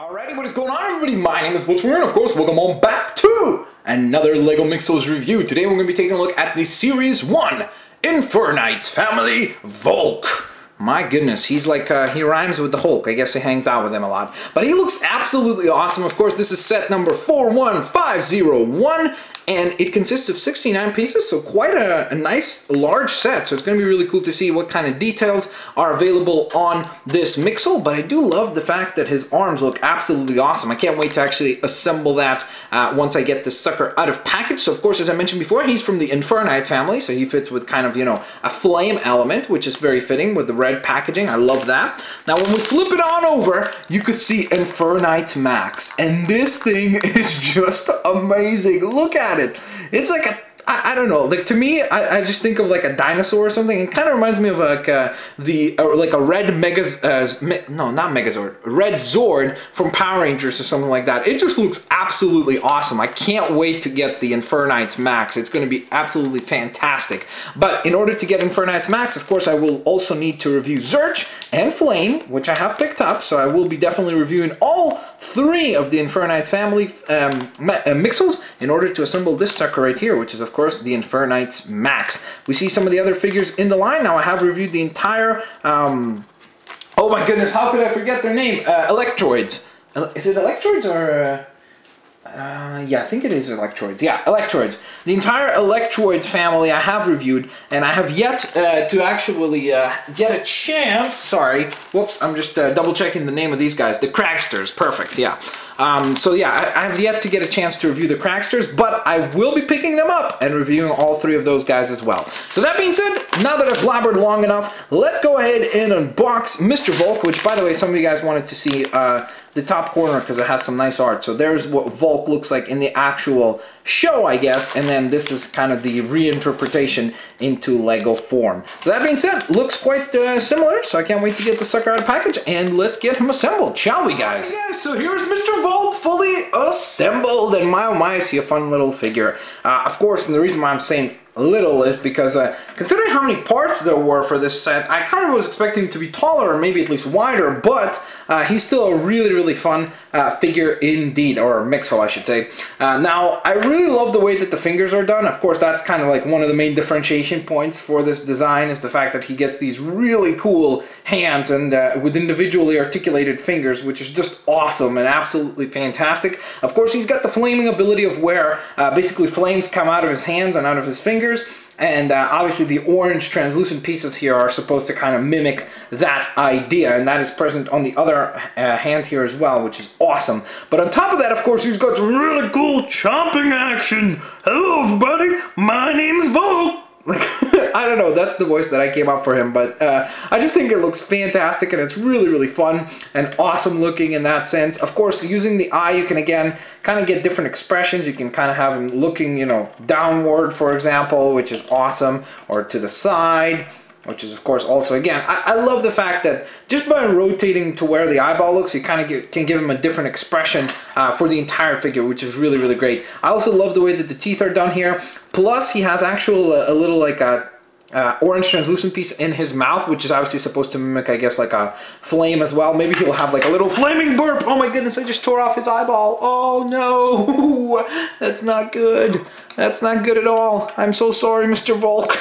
Alrighty, what is going on, everybody? My name is Blitzwinger, and of course, welcome on back to another LEGO Mixels review. Today we're going to be taking a look at the Series 1 Infernites family Vulk. My goodness, he's like, he rhymes with the Hulk. I guess he hangs out with him a lot. But he looks absolutely awesome. Of course, this is set number 41501, and it consists of 69 pieces, so quite a nice, large set. So it's going to be really cool to see what kind of details are available on this Mixel. But I do love the fact that his arms look absolutely awesome. I can't wait to actually assemble that once I get this sucker out of package. So of course, as I mentioned before, he's from the Infernite family, so he fits with kind of, you know, a flame element, which is very fitting with the red packaging. I love that. Now when we flip it on over, you could see Infernites Max, and this thing is just amazing. Look at it. It's like a, I don't know, like to me, I just think of like a dinosaur or something. It kind of reminds me of like like a red red Zord from Power Rangers or something like that. It just looks absolutely awesome. I can't wait to get the Infernites Max. It's going to be absolutely fantastic. But in order to get Infernites Max, of course, I will also need to review Zurch and Flame, which I have picked up. So I will be definitely reviewing all three of the Infernites family Mixels in order to assemble this sucker right here, which is of course the Infernites Max. We see some of the other figures in the line. Now I have reviewed the entire oh my goodness, how could I forget their name? Electroids. Is it Electroids or yeah, I think it is Electroids. Yeah, Electroids. The entire Electroids family I have reviewed, and I have yet to actually get a chance. Sorry, whoops, I'm just double checking the name of these guys. The Cracksters, perfect, yeah. So yeah, I have yet to get a chance to review the Cracksters, but I will be picking them up and reviewing all three of those guys as well. So that being said, now that I've blabbered long enough, let's go ahead and unbox Mr. Vulk, which by the way, some of you guys wanted to see the top corner because it has some nice art. So there's what Vulk looks like in the actual show, I guess, and then this is kind of the reinterpretation into Lego form. So that being said, looks quite similar, so I can't wait to get the sucker out of package, and let's get him assembled, shall we, guys? Yeah, so here's Mr. Vulk fully assembled, and my oh my, I see a fun little figure. Of course, and the reason why I'm saying little is because considering how many parts there were for this set, I kind of was expecting him to be taller or maybe at least wider, but he's still a really fun figure indeed, or Mixel I should say. Now I really love the way that the fingers are done. Of course, that's kind of like one of the main differentiation points for this design, is the fact that he gets these really cool hands and with individually articulated fingers, which is just awesome and absolutely fantastic. Of course, he's got the flaming ability of where basically flames come out of his hands and out of his fingers. And obviously the orange translucent pieces here are supposed to kind of mimic that idea, and that is present on the other hand here as well, which is awesome. But on top of that, of course, he's got some really cool chomping action. Hello everybody, my name is Vulk. Like, I don't know, that's the voice that I came up for him, but I just think it looks fantastic, and it's really fun and awesome looking in that sense. Of course, using the eye, you can again kind of get different expressions. You can kind of have him looking, you know, downward, for example, which is awesome, or to the side, which is of course also, again, I love the fact that just by rotating to where the eyeball looks, you kind of can give him a different expression for the entire figure, which is really great. I also love the way that the teeth are done here. Plus, he has actual a little like a orange translucent piece in his mouth, which is obviously supposed to mimic, I guess, like a flame as well. Maybe he'll have like a little flaming burp. Oh my goodness, I just tore off his eyeball. Oh no, that's not good. That's not good at all. I'm so sorry, Mr. Vulk.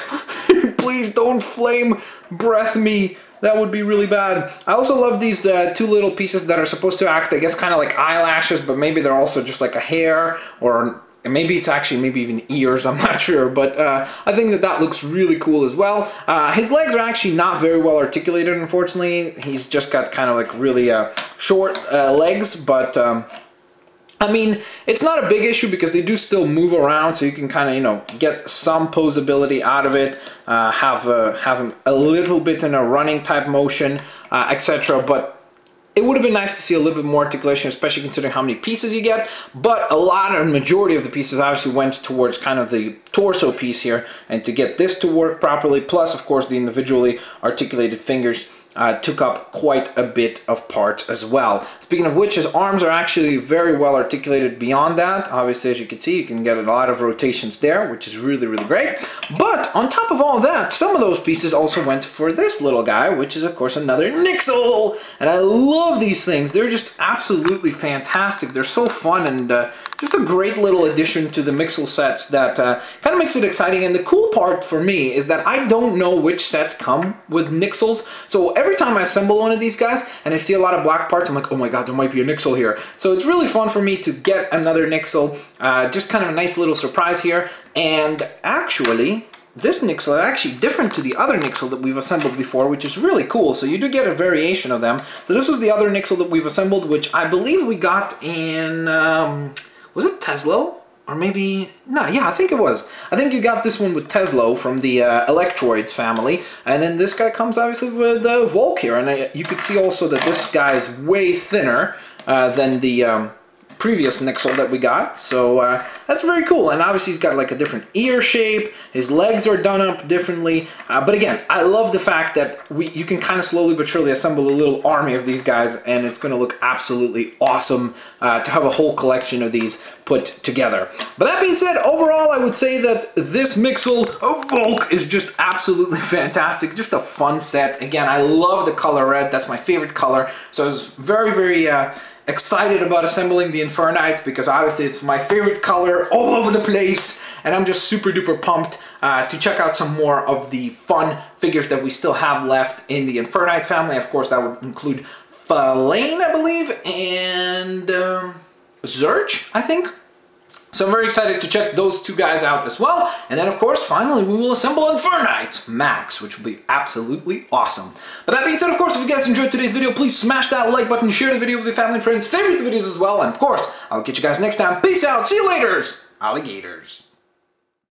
Please don't flame breath me. That would be really bad. I also love these two little pieces that are supposed to act, I guess, kind of like eyelashes, but maybe they're also just like a hair, or maybe it's actually maybe even ears, I'm not sure, but I think that that looks really cool as well. His legs are actually not very well articulated, unfortunately. He's just got kind of like really short legs, but I mean, it's not a big issue because they do still move around, so you can kind of, you know, get some posability out of it, have him a little bit in a running type motion, etc. But it would have been nice to see a little bit more articulation, especially considering how many pieces you get. But a lot, or majority of the pieces obviously went towards kind of the torso piece here, and to get this to work properly, plus of course the individually articulated fingers, took up quite a bit of parts as well. Speaking of which, his arms are actually very well articulated beyond that. Obviously, as you can see, you can get a lot of rotations there, which is really, really great. But on top of all that, some of those pieces also went for this little guy, which is, of course, another Mixel. And I love these things. They're just absolutely fantastic. They're so fun and just a great little addition to the Mixel sets that kind of makes it exciting. And the cool part for me is that I don't know which sets come with Mixels. So every time I assemble one of these guys and I see a lot of black parts, I'm like, oh my god, there might be a Mixel here. So it's really fun for me to get another Mixel. Just kind of a nice little surprise here. And actually, this Mixel is actually different to the other Mixel that we've assembled before, which is really cool. So you do get a variation of them. So this was the other Mixel that we've assembled, which I believe we got in, was it Tesla? Or maybe, no, yeah, I think it was. I think you got this one with Tesla from the Electroids family. And then this guy comes obviously with Vulk here. And you could see also that this guy is way thinner than the previous Mixel that we got, so that's very cool. And obviously he's got like a different ear shape, his legs are done up differently, but again, I love the fact that you can kind of slowly but surely assemble a little army of these guys, and it's going to look absolutely awesome to have a whole collection of these put together. But that being said, overall I would say that this Mixel of Vulk is just absolutely fantastic, just a fun set. Again, I love the color red, that's my favorite color, so I was very, very excited about assembling the Infernites because obviously it's my favorite color all over the place, and I'm just super duper pumped to check out some more of the fun figures that we still have left in the Infernites family. Of course, that would include Flame, I believe, and Zurch, I think. So I'm very excited to check those two guys out as well. And then, of course, finally, we will assemble Infernites Max, which will be absolutely awesome. But that being said, of course, if you guys enjoyed today's video, please smash that like button, share the video with your family and friends, favorite the videos as well. And, of course, I'll catch you guys next time. Peace out. See you laters, alligators.